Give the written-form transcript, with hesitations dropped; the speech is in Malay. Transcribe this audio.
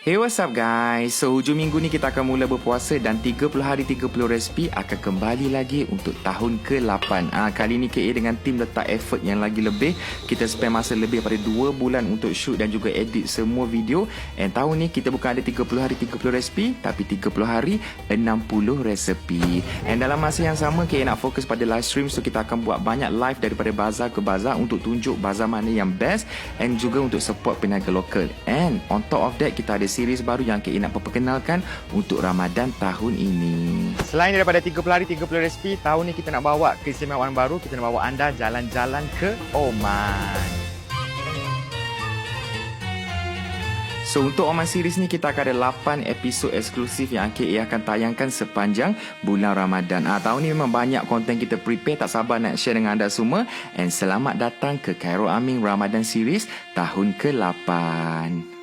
Hey, what's up guys? So, hujung minggu ni kita akan mula berpuasa dan 30 hari 30 resipi akan kembali lagi untuk tahun ke-8. Kali ni KA dengan tim letak effort yang lagi lebih. Kita spend masa lebih pada 2 bulan untuk shoot dan juga edit semua video. And tahun ni kita bukan ada 30 hari 30 resipi, tapi 30 hari 60 resepi. And dalam masa yang sama, KA nak fokus pada live stream. So, kita akan buat banyak live daripada bazar ke bazar untuk tunjuk bazar mana yang best and juga untuk support peniaga lokal. And on top of that, kita ada series baru yang KA nak perkenalkan untuk Ramadan tahun ini. Selain daripada 30 hari 30 resipi, tahun ni kita nak bawa keistimewaan baru. Kita nak bawa anda jalan-jalan ke Oman. So, untuk Oman series ni kita akan ada 8 episod eksklusif yang KA akan tayangkan sepanjang bulan Ramadan. Tahun ni memang banyak konten kita prepare, tak sabar nak share dengan anda semua. And selamat datang ke Khairul Amin Ramadan series tahun ke-8.